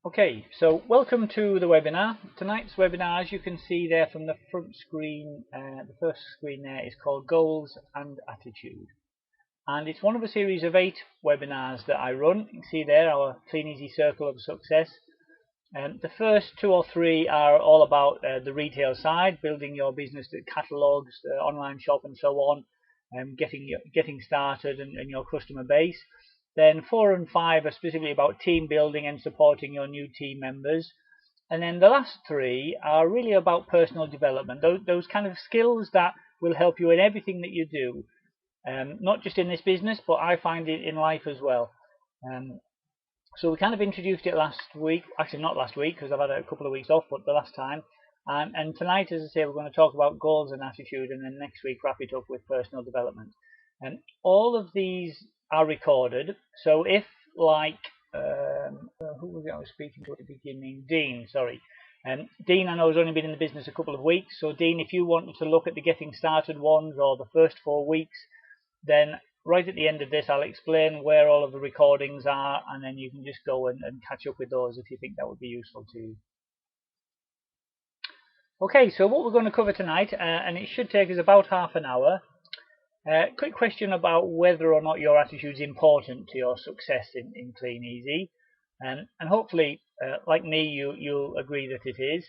Okay, so welcome to the webinar. Tonight's webinar, as you can see there from the front screen, the first screen there is called Goals and Attitude. And it's one of a series of 8 webinars that I run. You can see there our Kleeneze Circle of Success. The first 2 or 3 are all about the retail side, building your business catalogues, online shop and so on, getting started and your customer base. Then 4 and 5 are specifically about team building and supporting your new team members. And then the last 3 are really about personal development, those kind of skills that will help you in everything that you do, not just in this business, but I find it in life as well. So we kind of introduced it last week, actually not last week because I've had a couple of weeks off, but the last time. And tonight, as I say, we're going to talk about goals and attitude, and then next week wrap it up with personal development. And all of these are recorded. So if, like, who was it I was speaking to at the beginning? Dean, sorry. Dean, I know, has only been in the business a couple of weeks. So Dean, if you wanted to look at the getting started ones or the first 4 weeks, then right at the end of this, I'll explain where all of the recordings are, and then you can just go and catch up with those if you think that would be useful to you. Okay, so what we're going to cover tonight, and it should take us about half an hour. Quick question about whether or not your attitude is important to your success in Kleeneze, and hopefully, like me, you'll agree that it is.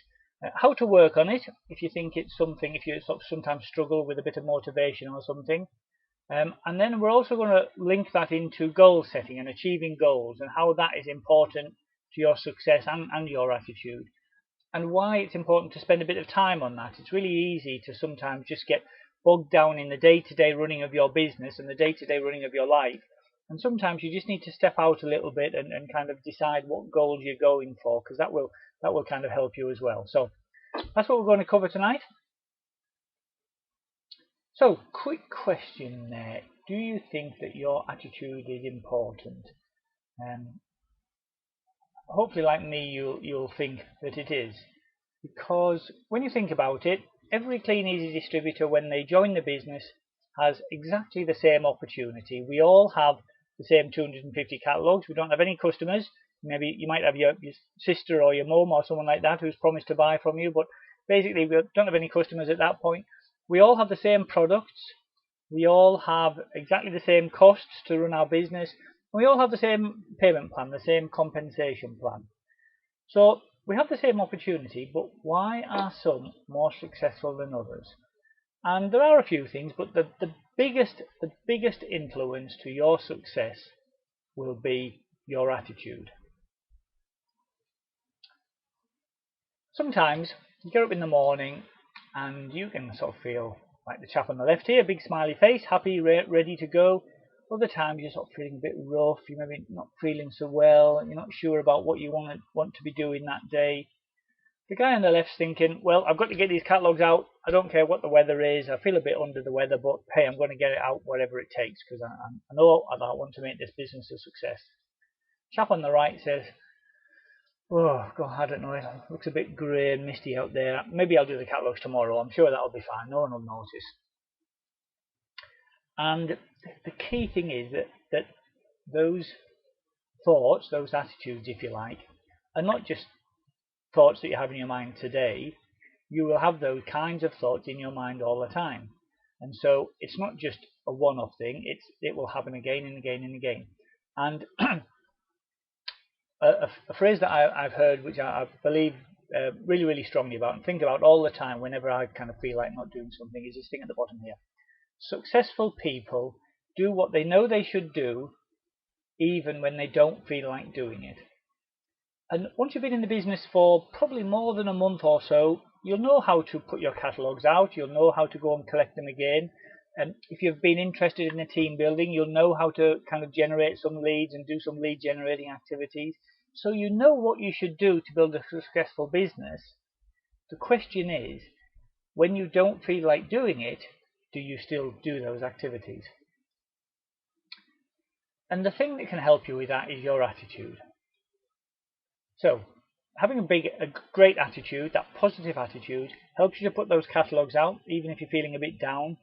How to work on it, if you think it's something, if you sort of sometimes struggle with a bit of motivation or something. And then we're also going to link that into goal setting and achieving goals, and how that is important to your success and your attitude, and why it's important to spend a bit of time on that. It's really easy to sometimes just get bogged down in the day-to-day running of your business and the day-to-day running of your life, and sometimes you just need to step out a little bit and kind of decide what goals you're going for, because that will kind of help you as well. So that's what we're going to cover tonight. So, quick question there. Do you think that your attitude is important? Hopefully, like me, you'll think that it is. Because when you think about it, every Kleeneze distributor, when they join the business, has exactly the same opportunity. We all have the same 250 catalogues. We don't have any customers. Maybe you might have your sister or your mum or someone like that who's promised to buy from you, but basically we don't have any customers at that point. We all have the same products. We all have exactly the same costs to run our business. We all have the same payment plan, the same compensation plan. So we have the same opportunity, but why are some more successful than others? And there are a few things, but the biggest influence to your success will be your attitude. Sometimes you get up in the morning and you can sort of feel like the chap on the left here, big smiley face, happy, ready to go. Other times you're sort of feeling a bit rough, you're maybe not feeling so well, you're not sure about what you want to be doing that day. The guy on the left's thinking, well, I've got to get these catalogues out, I don't care what the weather is, I feel a bit under the weather, but hey, I'm going to get it out whatever it takes, because I know I want to make this business a success. Chap on the right says, oh, God, I don't know, it looks a bit grey and misty out there. Maybe I'll do the catalogues tomorrow. I'm sure that'll be fine. No one will notice. And the key thing is that those thoughts, those attitudes, if you like, are not just thoughts that you have in your mind today. You will have those kinds of thoughts in your mind all the time. And so it's not just a one-off thing. It will happen again and again and again. And a phrase that I've heard, which I believe really, really strongly about and think about all the time whenever I kind of feel like not doing something, is this thing at the bottom here. Successful people do what they know they should do, even when they don't feel like doing it. And once you've been in the business for probably more than a month or so, you'll know how to put your catalogues out, you'll know how to go and collect them again. And if you've been interested in the team building, you'll know how to kind of generate some leads and do some lead generating activities. So you know what you should do to build a successful business. The question is, when you don't feel like doing it, do you still do those activities? And the thing that can help you with that is your attitude. So having a great attitude, that positive attitude, helps you to put those catalogues out, even if you're feeling a bit down.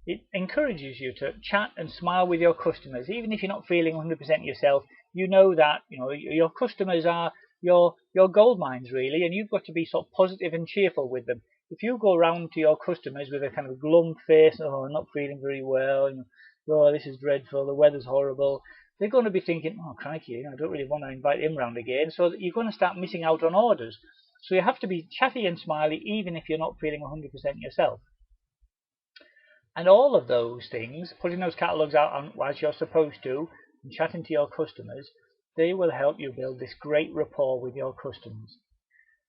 It encourages you to chat and smile with your customers, even if you're not feeling 100% yourself. You know that your customers are your gold mines really, and you've got to be sort of positive and cheerful with them. If you go around to your customers with a kind of glum face, oh, I'm not feeling very well, oh, this is dreadful, the weather's horrible, they're going to be thinking, oh crikey, I don't really want to invite him round again, so that you're going to start missing out on orders. So you have to be chatty and smiley even if you're not feeling 100% yourself. And all of those things, putting those catalogues out on, as you're supposed to, and chatting to your customers, they will help you build this great rapport with your customers.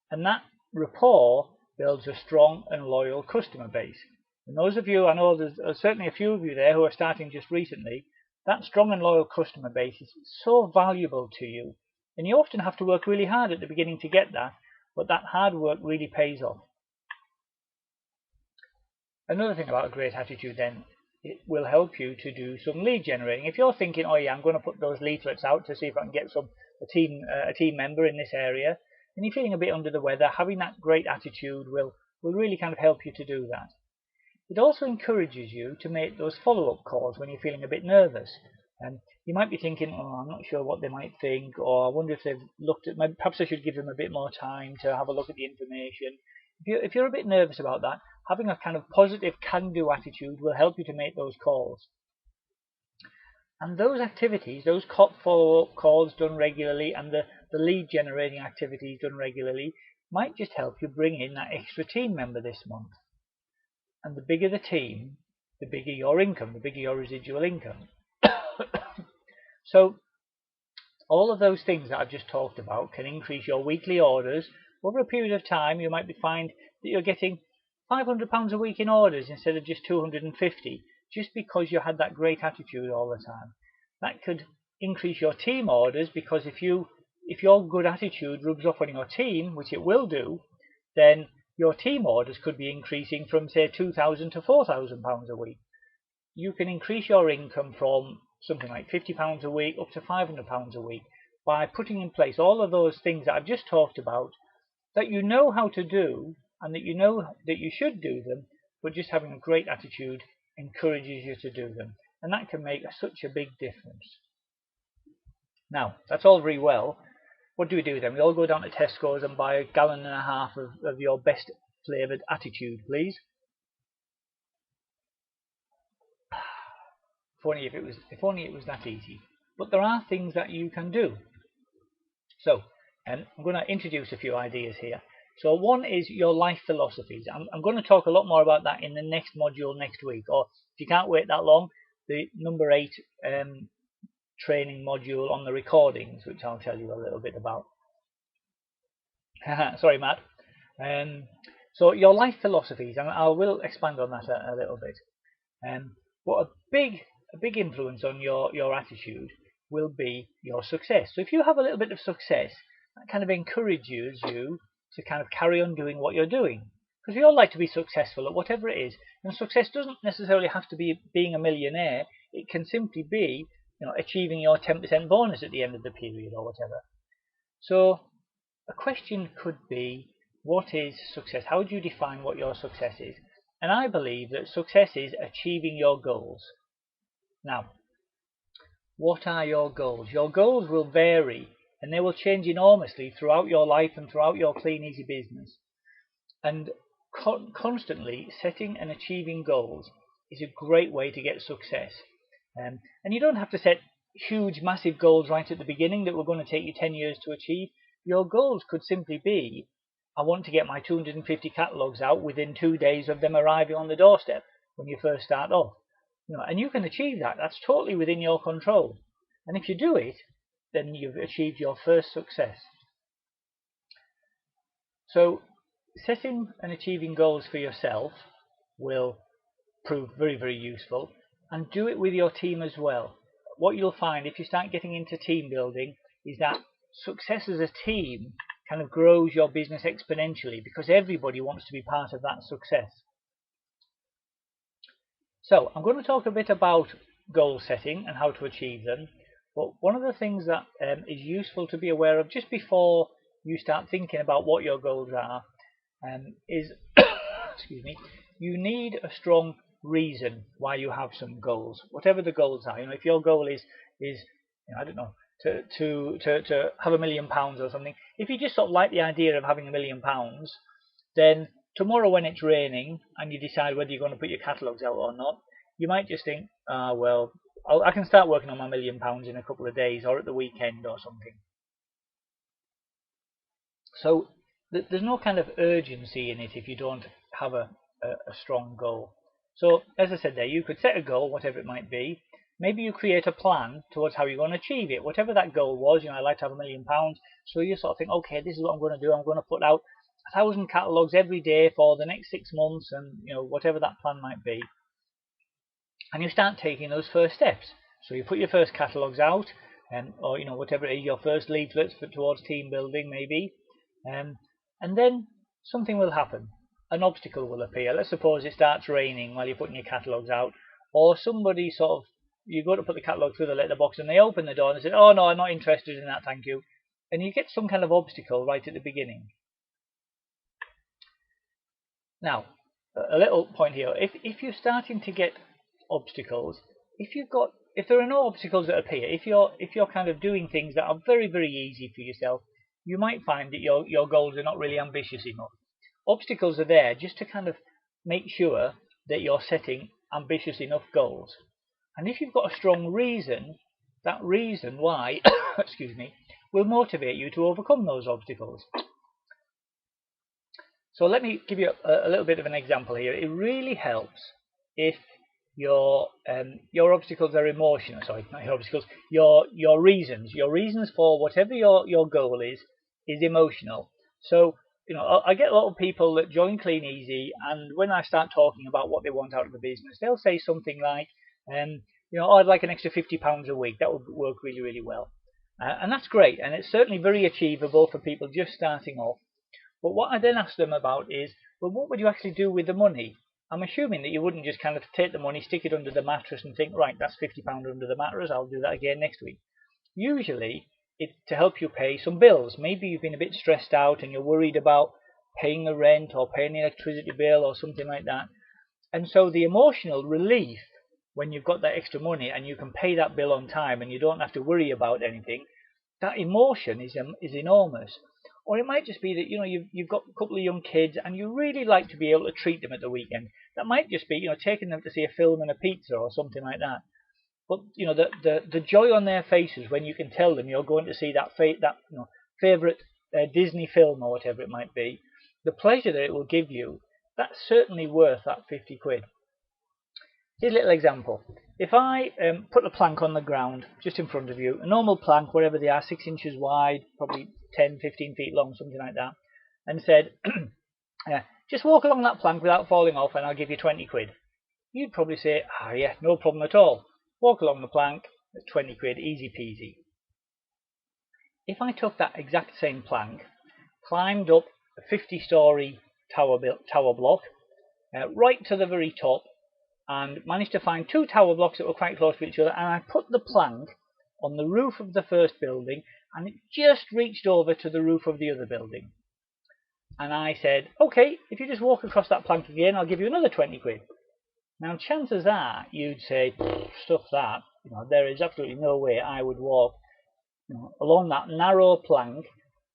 And that rapport builds a strong and loyal customer base. And those of you, I know there's certainly a few of you there who are starting just recently, that strong and loyal customer base is so valuable to you. And you often have to work really hard at the beginning to get that, but that hard work really pays off. Another thing about a great attitude then, it will help you to do some lead generating. If you're thinking, oh yeah, I'm going to put those leaflets out to see if I can get a team member in this area, and you're feeling a bit under the weather, having that great attitude will really kind of help you to do that. It also encourages you to make those follow-up calls when you're feeling a bit nervous. You might be thinking, oh, I'm not sure what they might think, or I wonder if they've looked at, perhaps I should give them a bit more time to have a look at the information. If you're a bit nervous about that, having a kind of positive can-do attitude will help you to make those calls. And those activities, those follow-up calls done regularly and the lead generating activities done regularly might just help you bring in that extra team member this month. And the bigger the team, the bigger your income, the bigger your residual income. So all of those things that I've just talked about can increase your weekly orders. Over a period of time, you might find that you're getting £500 a week in orders instead of just 250, just because you had that great attitude all the time. That could increase your team orders, because if your good attitude rubs off on your team, which it will do, then your team orders could be increasing from, say, £2,000 to £4,000 a week. You can increase your income from something like £50 a week up to £500 a week by putting in place all of those things that I've just talked about, that you know how to do and that you know that you should do them, but just having a great attitude encourages you to do them. And that can make such a big difference. Now, that's all very well. What do we do then? We all go down to Tesco's and buy 1.5 gallons of your best flavoured attitude, please. If only it was that easy. But there are things that you can do. So, I'm going to introduce a few ideas here. So one is your life philosophies. I'm going to talk a lot more about that in the next module next week. Or if you can't wait that long, the number 8 training module on the recordings, which I'll tell you a little bit about. Sorry, Matt. So your life philosophies, and I will expand on that a little bit. But a big influence on your attitude will be your success. So if you have a little bit of success, that kind of encourages you to kind of carry on doing what you're doing. Because we all like to be successful at whatever it is. And success doesn't necessarily have to be being a millionaire. It can simply be, achieving your 10% bonus at the end of the period or whatever. So a question could be, what is success? How do you define what your success is? And I believe that success is achieving your goals. Now, what are your goals? Your goals will vary, and they will change enormously throughout your life and throughout your Kleeneze business. And constantly setting and achieving goals is a great way to get success. And you don't have to set huge, massive goals right at the beginning that were going to take you 10 years to achieve. Your goals could simply be, I want to get my 250 catalogues out within 2 days of them arriving on the doorstep when you first start off. And you can achieve that. That's totally within your control. And if you do it, then you've achieved your first success. So setting and achieving goals for yourself will prove very, very useful. And do it with your team as well. What you'll find if you start getting into team building is that success as a team kind of grows your business exponentially, because everybody wants to be part of that success. So I'm going to talk a bit about goal setting and how to achieve them. But one of the things that is useful to be aware of just before you start thinking about what your goals are is excuse me, you need a strong reason why you have some goals, whatever the goals are. If your goal is I don't know, to have £1,000,000 or something. If you just sort of like the idea of having £1,000,000, then tomorrow when it's raining and you decide whether you're going to put your catalogues out or not, you might just think, ah, well, I can start working on my £1,000,000 in a couple of days or at the weekend or something. So there's no kind of urgency in it if you don't have a strong goal. So as I said there, you could set a goal, whatever it might be. Maybe you create a plan towards how you're going to achieve it. Whatever that goal was, I'd like to have £1,000,000. So you sort of think, okay, this is what I'm going to do. I'm going to put out 1,000 catalogues every day for the next 6 months, and whatever that plan might be. And you start taking those first steps. So you put your first catalogues out, or whatever it is, your first leaflets towards team building maybe, and then something will happen. An obstacle will appear. Let's suppose it starts raining while you're putting your catalogues out, or somebody you go to put the catalogue through the letterbox and they open the door and say, oh no, I'm not interested in that, thank you. And you get some kind of obstacle right at the beginning. Now, a little point here. If you're starting to get obstacles, if there are no obstacles that appear, if you're kind of doing things that are very, very easy for yourself, you might find that your goals are not really ambitious enough. Obstacles are there just to kind of make sure that you're setting ambitious enough goals. And if you've got a strong reason, that reason why excuse me, will motivate you to overcome those obstacles. So let me give you a little bit of an example here. It really helps if your obstacles are emotional. Sorry, not your obstacles. Your reasons for whatever your goal is emotional. So I get a lot of people that join Kleeneze, and when I start talking about what they want out of the business, they'll say something like, I'd like an extra £50 a week. That would work really, really well. And that's great, and it's certainly very achievable for people just starting off. But what I then ask them about is, well, what would you actually do with the money? I'm assuming that you wouldn't just kind of take the money, stick it under the mattress and think, right, that's £50 under the mattress, I'll do that again next week. Usually, it's to help you pay some bills. Maybe you've been a bit stressed out and you're worried about paying the rent or paying the electricity bill or something like that. And so the emotional relief when you've got that extra money and you can pay that bill on time and you don't have to worry about anything, that emotion is enormous. Or it might just be that you've got a couple of young kids and you really like to be able to treat them at the weekend. That might just be taking them to see a film and a pizza or something like that. But the joy on their faces when you can tell them you're going to see that favorite Disney film or whatever it might be, the pleasure that it will give you, that's certainly worth that 50 quid. Here's a little example. If I put a plank on the ground just in front of you, a normal plank, wherever they are, 6 inches wide, probably 10, 15 feet long, something like that, and said, just walk along that plank without falling off and I'll give you 20 quid. You'd probably say, yeah, no problem at all. Walk along the plank, 20 quid, easy peasy. If I took that exact same plank, climbed up a 50-story tower block, right to the very top, and managed to find 2 tower blocks that were quite close to each other, and I put the plank on the roof of the first building, and it just reached over to the roof of the other building. And I said, okay, if you just walk across that plank again, I'll give you another 20 quid. Now, chances are you'd say, stuff that. There is absolutely no way I would walk along that narrow plank,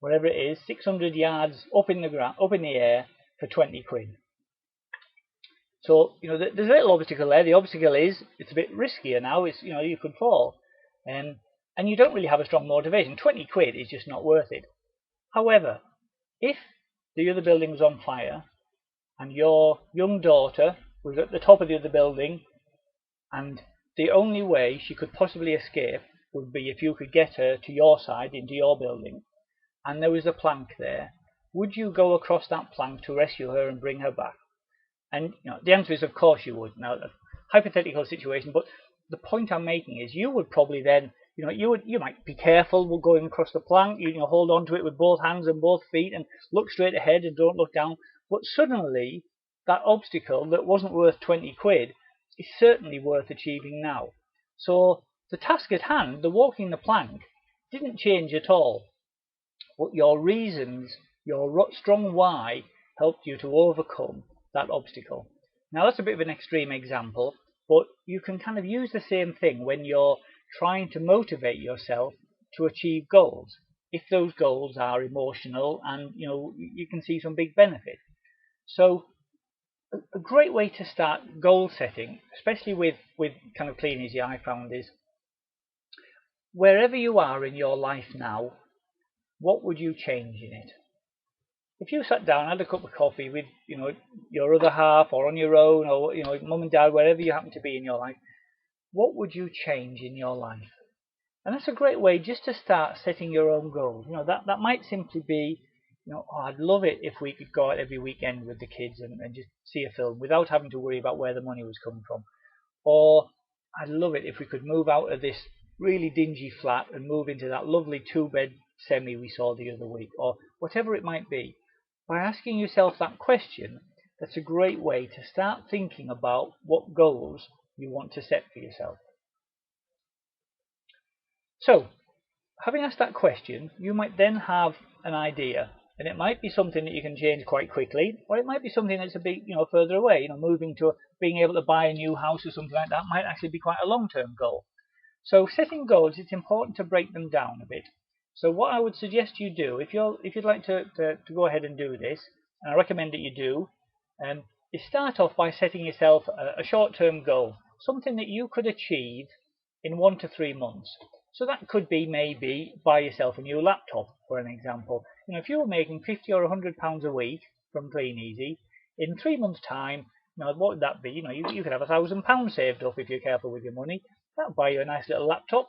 whatever it is, 600 yards up in the air for 20 quid. So, there's a little obstacle there. The obstacle is, it's a bit riskier now. It's, you could fall. And you don't really have a strong motivation. 20 quid is just not worth it. However, if the other building was on fire and your young daughter was at the top of the other building and the only way she could possibly escape would be if you could get her to your side, into your building, and there was a plank there, would you go across that plank to rescue her and bring her back? And the answer is, of course you would. Now, a hypothetical situation, but the point I'm making is you would probably then, you might be careful going across the plank, hold on to it with both hands and both feet and look straight ahead and don't look down. But suddenly, that obstacle that wasn't worth 20 quid is certainly worth achieving now. So the task at hand, the walking the plank, didn't change at all. But your reasons, your strong why, helped you to overcome that obstacle. Now that's a bit of an extreme example, but you can kind of use the same thing when you're trying to motivate yourself to achieve goals if those goals are emotional and you can see some big benefit. So a great way to start goal setting, especially with kind of Kleeneze, I found, is wherever you are in your life now, what would you change in it? If you sat down, had a cup of coffee with your other half, or on your own, or mum and dad, wherever you happen to be in your life, what would you change in your life? And that's a great way just to start setting your own goals. That might simply be, oh, I'd love it if we could go out every weekend with the kids and just see a film without having to worry about where the money was coming from. Or I'd love it if we could move out of this really dingy flat and move into that lovely 2-bed semi we saw the other week, or whatever it might be. By asking yourself that question, that's a great way to start thinking about what goals you want to set for yourself. So, having asked that question, you might then have an idea, and it might be something that you can change quite quickly, or it might be something that's a bit further away. Moving to being able to buy a new house or something like that might actually be quite a long-term goal. So setting goals, it's important to break them down a bit. So what I would suggest you do, if you'd like to go ahead and do this, and I recommend that you do, is start off by setting yourself a short-term goal, something that you could achieve in 1 to 3 months. So that could be maybe buy yourself a new laptop, for an example. If you were making £50 or £100 a week from Kleeneze, in 3 months' time, what would that be? You could have £1,000 saved up if you're careful with your money. That'll buy you a nice little laptop.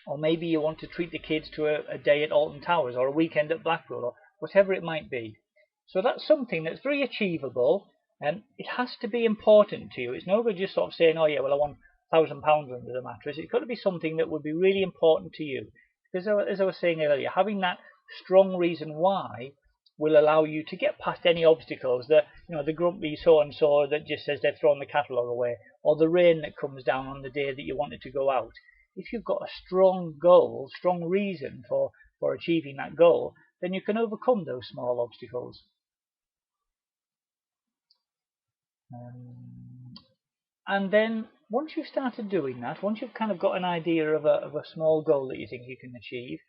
Or maybe you want to treat the kids to a day at Alton Towers, or a weekend at Blackpool, or whatever it might be. So that's something that's very achievable, and it has to be important to you. It's no good just sort of saying, oh yeah, well I want £1,000 under the mattress. It's got to be something that would be really important to you. Because as I was saying earlier, having that strong reason why will allow you to get past any obstacles. The grumpy so-and-so that just says they've thrown the catalogue away, or the rain that comes down on the day that you wanted to go out. If you've got a strong goal, strong reason for achieving that goal, then you can overcome those small obstacles. And then once you've started doing that, once you've kind of got an idea of a small goal that you think you can achieve,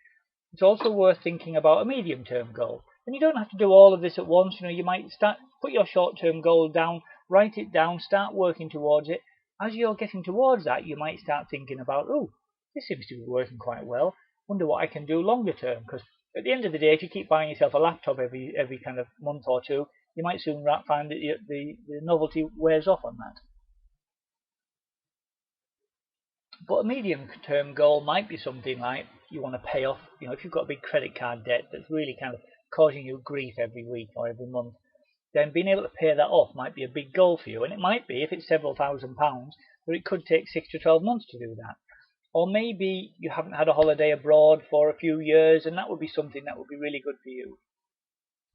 it's also worth thinking about a medium-term goal. And you don't have to do all of this at once. You might put your short-term goal down, write it down, start working towards it. As you're getting towards that, you might start thinking about, oh, this seems to be working quite well. Wonder what I can do longer term. Because at the end of the day, if you keep buying yourself a laptop every kind of month or two, you might soon find that the novelty wears off on that. But a medium-term goal might be something like you want to pay off, if you've got a big credit card debt that's really kind of causing you grief every week or every month, then being able to pay that off might be a big goal for you. And it might be, if it's several £1,000s, but it could take 6 to 12 months to do that. Or maybe you haven't had a holiday abroad for a few years, and that would be something that would be really good for you.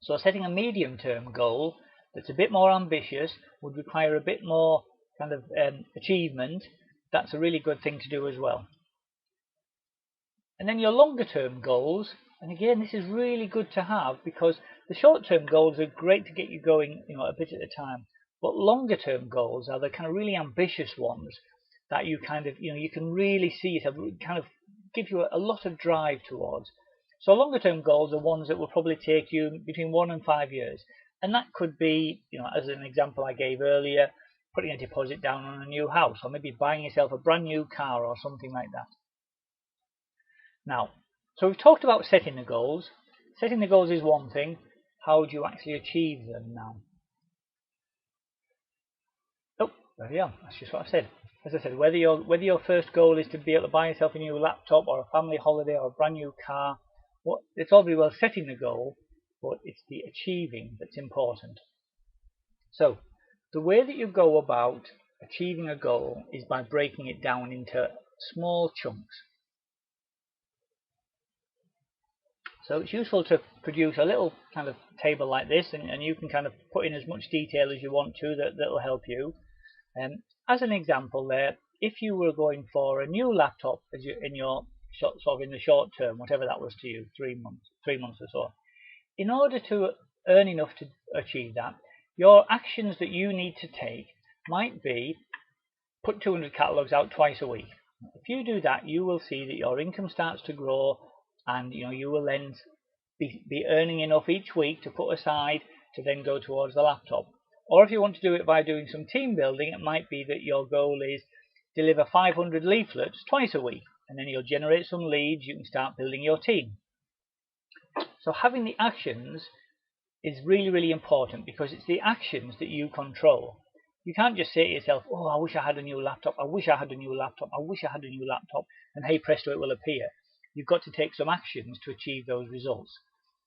So setting a medium-term goal that's a bit more ambitious, would require a bit more kind of achievement. That's a really good thing to do as well. And then your longer term goals, and again this is really good to have, because the short term goals are great to get you going a bit at a time, but longer term goals are the kind of really ambitious ones that you kind of you can really see it kind of give you a lot of drive towards. So longer term goals are ones that will probably take you between 1 and 5 years, and that could be, as an example I gave earlier, putting a deposit down on a new house, or maybe buying yourself a brand new car or something like that. Now, so we've talked about setting the goals. Setting the goals is one thing. How do you actually achieve them now? Oh, there we are. That's just what I said. As I said, whether your first goal is to be able to buy yourself a new laptop or a family holiday or a brand new car, it's all very well setting the goal, but it's the achieving that's important. So, the way that you go about achieving a goal is by breaking it down into small chunks. So it's useful to produce a little kind of table like this, and you can kind of put in as much detail as you want to that'll help you. As an example there, if you were going for a new laptop in the short term, whatever that was to you, 3 months or so, in order to earn enough to achieve that, your actions that you need to take might be put 200 catalogues out twice a week. If you do that, you will see that your income starts to grow, and you will then be earning enough each week to put aside to then go towards the laptop. Or if you want to do it by doing some team building, it might be that your goal is deliver 500 leaflets twice a week, and then you'll generate some leads. You can start building your team. So having the actions is really, really important, because it's the actions that you control. You can't just say to yourself, oh, I wish I had a new laptop, I wish I had a new laptop, I wish I had a new laptop, and hey presto, it will appear. You've got to take some actions to achieve those results.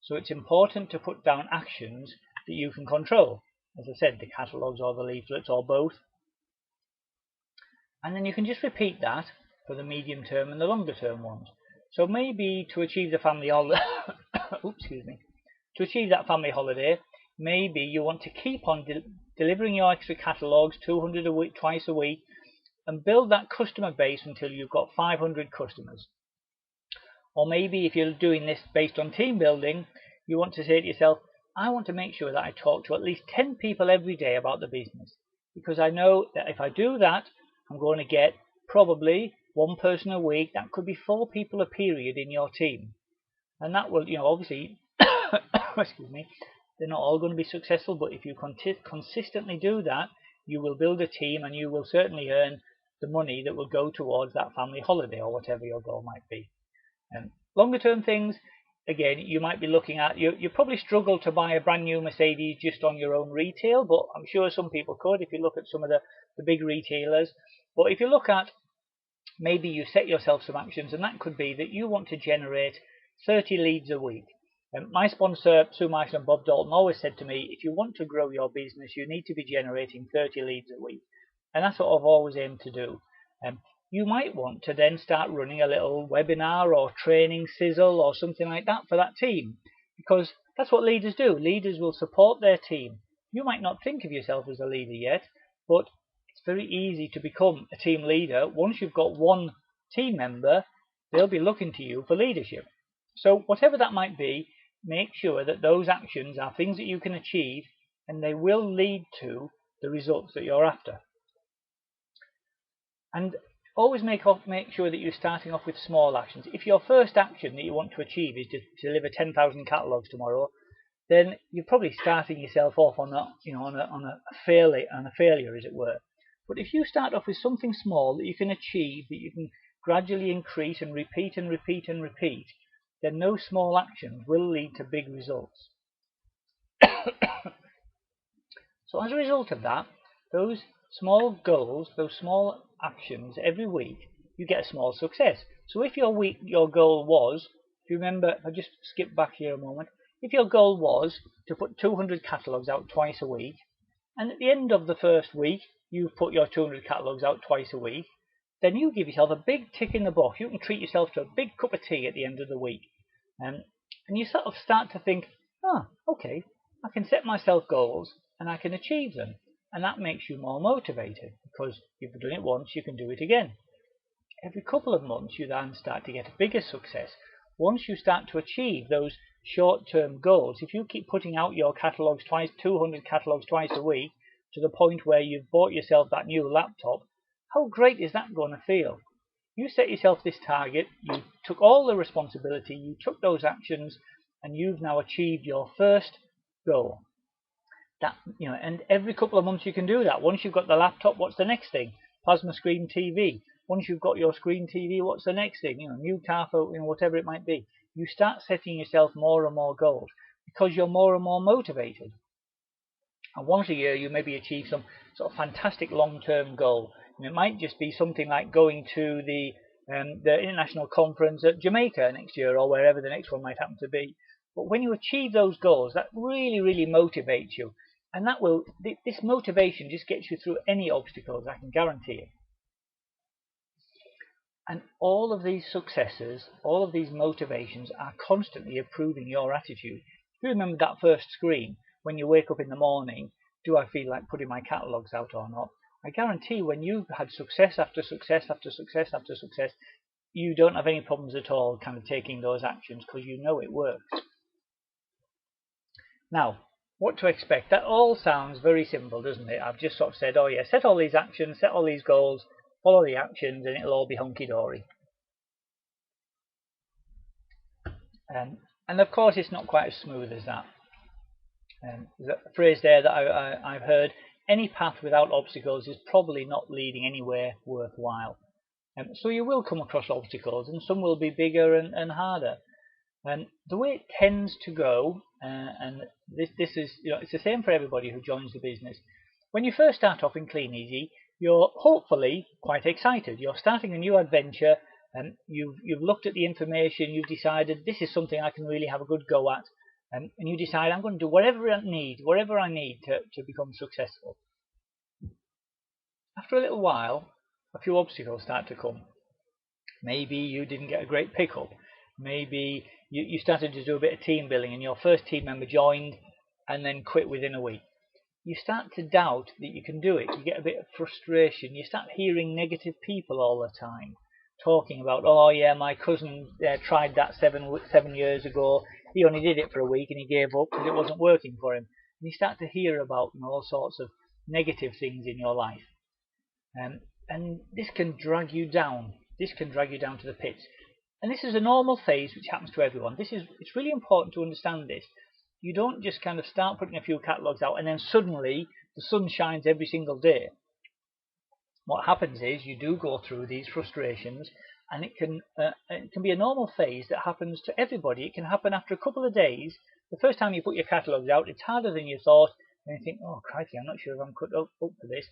So it's important to put down actions that you can control. As I said, the catalogues or the leaflets or both. And then you can just repeat that for the medium term and the longer term ones. So maybe to achieve the family holiday, to achieve that family holiday, maybe you want to keep on delivering your extra catalogues, 200 a week, twice a week, and build that customer base until you've got 500 customers. Or maybe if you're doing this based on team building, you want to say to yourself, I want to make sure that I talk to at least 10 people every day about the business, because I know that if I do that, I'm going to get probably one person a week. That could be 4 people a period in your team. And that will, obviously, excuse me, they're not all going to be successful, but if you consistently do that, you will build a team, and you will certainly earn the money that will go towards that family holiday or whatever your goal might be. And longer term things, again, you might be looking at, you probably struggle to buy a brand new Mercedes just on your own retail, but I'm sure some people could if you look at some of the big retailers. But if you look at, maybe you set yourself some actions, and that could be that you want to generate 30 leads a week. And my sponsor, Sue Marshall and Bob Dalton, always said to me, if you want to grow your business, you need to be generating 30 leads a week. And that's what I've always aimed to do. You might want to then start running a little webinar or training sizzle or something like that for that team, because that's what leaders do. Leaders will support their team. You might not think of yourself as a leader yet, but it's very easy to become a team leader. Once you've got one team member, they'll be looking to you for leadership. So whatever that might be, make sure that those actions are things that you can achieve, and they will lead to the results that you're after. And always make sure that you're starting off with small actions. If your first action that you want to achieve is to deliver 10,000 catalogues tomorrow, then you're probably starting yourself off on a failure, as it were. But if you start off with something small that you can achieve, that you can gradually increase and repeat and repeat and repeat, then those small actions will lead to big results. So as a result of that, those small goals, those small actions every week, you get a small success. So if your goal was, if you remember, if I just skip back here a moment, if your goal was to put 200 catalogues out twice a week, and at the end of the first week you've put your 200 catalogues out twice a week, then you give yourself a big tick in the box. You can treat yourself to a big cup of tea at the end of the week. And you sort of start to think, okay, I can set myself goals and I can achieve them. And that makes you more motivated, because if you've done it once, you can do it again. Every couple of months, you then start to get a bigger success. Once you start to achieve those short-term goals, if you keep putting out your catalogues 200 catalogues twice a week, to the point where you've bought yourself that new laptop, how great is that going to feel? You set yourself this target, you took all the responsibility, you took those actions, and you've now achieved your first goal. And every couple of months you can do that. Once you've got the laptop, what's the next thing? Plasma screen TV. Once you've got your screen TV, what's the next thing? New car for, whatever it might be. You start setting yourself more and more goals because you're more and more motivated. And once a year, you maybe achieve some sort of fantastic long-term goal. And it might just be something like going to the international conference at Jamaica next year, or wherever the next one might happen to be. But when you achieve those goals, that really, really motivates you. And this motivation just gets you through any obstacles, I can guarantee it. And all of these successes, all of these motivations are constantly improving your attitude. If you remember that first screen, when you wake up in the morning, do I feel like putting my catalogues out or not? I guarantee when you've had success after success after success after success, you don't have any problems at all kind of taking those actions, because you know it works. Now, what to expect? That all sounds very simple, doesn't it? I've just sort of said, oh yeah, set all these actions, set all these goals, follow the actions, and it'll all be hunky-dory. And of course, it's not quite as smooth as that. There's a phrase there that I've heard: any path without obstacles is probably not leading anywhere worthwhile. So you will come across obstacles, and some will be bigger and harder. And the way it tends to go, and this is, it's the same for everybody who joins the business. When you first start off in Kleeneze, you're hopefully quite excited. You're starting a new adventure, and you've looked at the information. You've decided this is something I can really have a good go at, and you decide I'm going to do whatever I need to become successful. After a little while, a few obstacles start to come. Maybe you didn't get a great pickup. Maybe you started to do a bit of team building and your first team member joined and then quit within a week. You start to doubt that you can do it. You get a bit of frustration. You start hearing negative people all the time talking about, oh yeah, my cousin tried that seven years ago. He only did it for a week and he gave up because it wasn't working for him. And you start to hear about all sorts of negative things in your life. And this can drag you down. This can drag you down to the pits. And this is a normal phase which happens to everyone. It's really important to understand this. You don't just kind of start putting a few catalogues out and then suddenly the sun shines every single day. What happens is you do go through these frustrations, and it can be a normal phase that happens to everybody. It can happen after a couple of days. The first time you put your catalogues out, it's harder than you thought, and you think, oh crikey, I'm not sure if I'm cut up for this.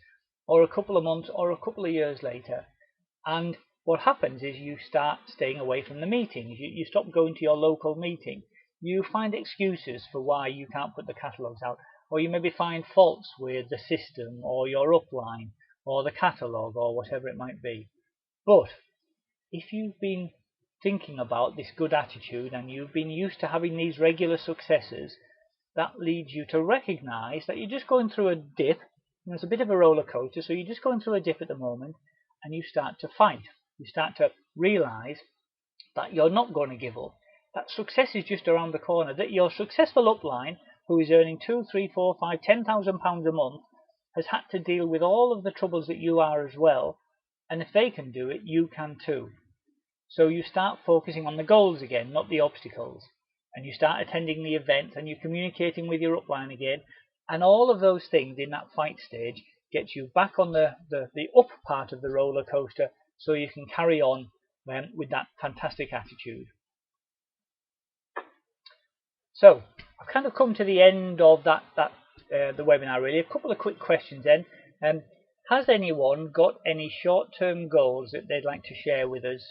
Or a couple of months or a couple of years later. And what happens is you start staying away from the meetings. You stop going to your local meeting. You find excuses for why you can't put the catalogues out. Or you maybe find faults with the system or your upline or the catalogue or whatever it might be. But if you've been thinking about this good attitude and you've been used to having these regular successes, that leads you to recognize that you're just going through a dip. It's a bit of a roller coaster, so you're just going through a dip at the moment, and you start to fight. You start to realize that you're not going to give up, that success is just around the corner, that your successful upline, who is earning £2, £3, £4, £5, £10,000 a month, has had to deal with all of the troubles that you are as well, and if they can do it, you can too. So you start focusing on the goals again, not the obstacles, and you start attending the events, and you're communicating with your upline again. And all of those things in that fight stage gets you back on the up part of the roller coaster, so you can carry on with that fantastic attitude. So I've kind of come to the end of the webinar really. A couple of quick questions then. Has anyone got any short-term goals that they'd like to share with us?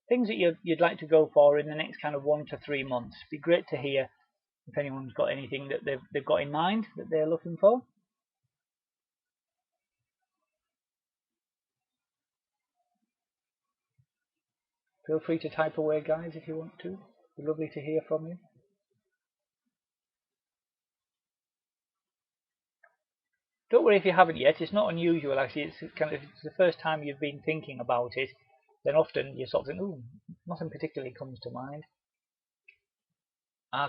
Things that you'd like to go for in the next kind of 1 to 3 months. It'd be great to hear if anyone's got anything that they've got in mind that they're looking for. Feel free to type away, guys, if you want to. It'd be lovely to hear from you. Don't worry if you haven't yet. It's not unusual, actually. It's the first time you've been thinking about it. Then often you sort of think, ooh, nothing particularly comes to mind.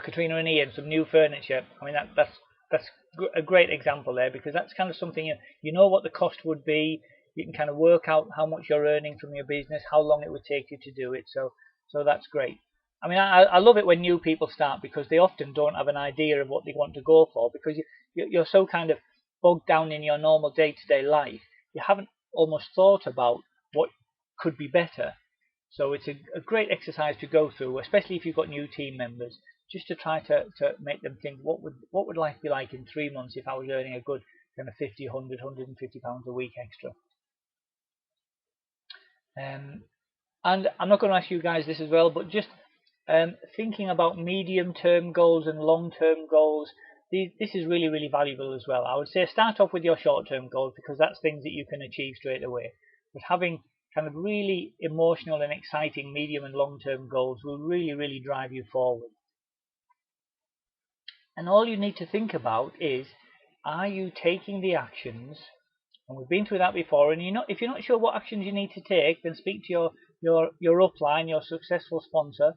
Katrina and Ian, some new furniture. I mean, that's a great example there, because that's kind of something you know what the cost would be. You can kind of work out how much you're earning from your business, how long it would take you to do it. So that's great. I mean, I love it when new people start, because they often don't have an idea of what they want to go for, because you're so kind of bogged down in your normal day-to-day life. You haven't almost thought about what could be better. So it's a great exercise to go through, especially if you've got new team members, just to try to make them think, what would life be like in 3 months if I was earning a good kind of 50, 100, 150 pounds a week extra. And I'm not going to ask you guys this as well, but just thinking about medium-term goals and long-term goals, this is really, really valuable as well. I would say start off with your short-term goals, because that's things that you can achieve straight away. But having kind of really emotional and exciting medium and long-term goals will really, really drive you forward. And all you need to think about is, are you taking the actions? And we've been through that before. And if you're not sure what actions you need to take, then speak to your upline, your successful sponsor.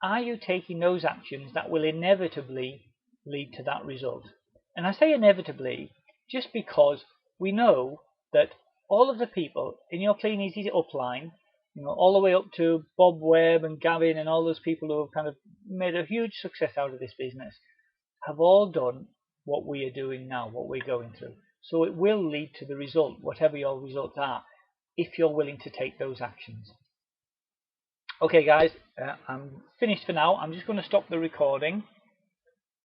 Are you taking those actions that will inevitably lead to that result? And I say inevitably just because we know that all of the people in your Kleeneze upline, you know, all the way up to Bob Webb and Gavin and all those people who have kind of made a huge success out of this business, have all done what we are doing now, what we're going through. So it will lead to the result, whatever your results are, if you're willing to take those actions. Okay guys, I'm finished for now. I'm just going to stop the recording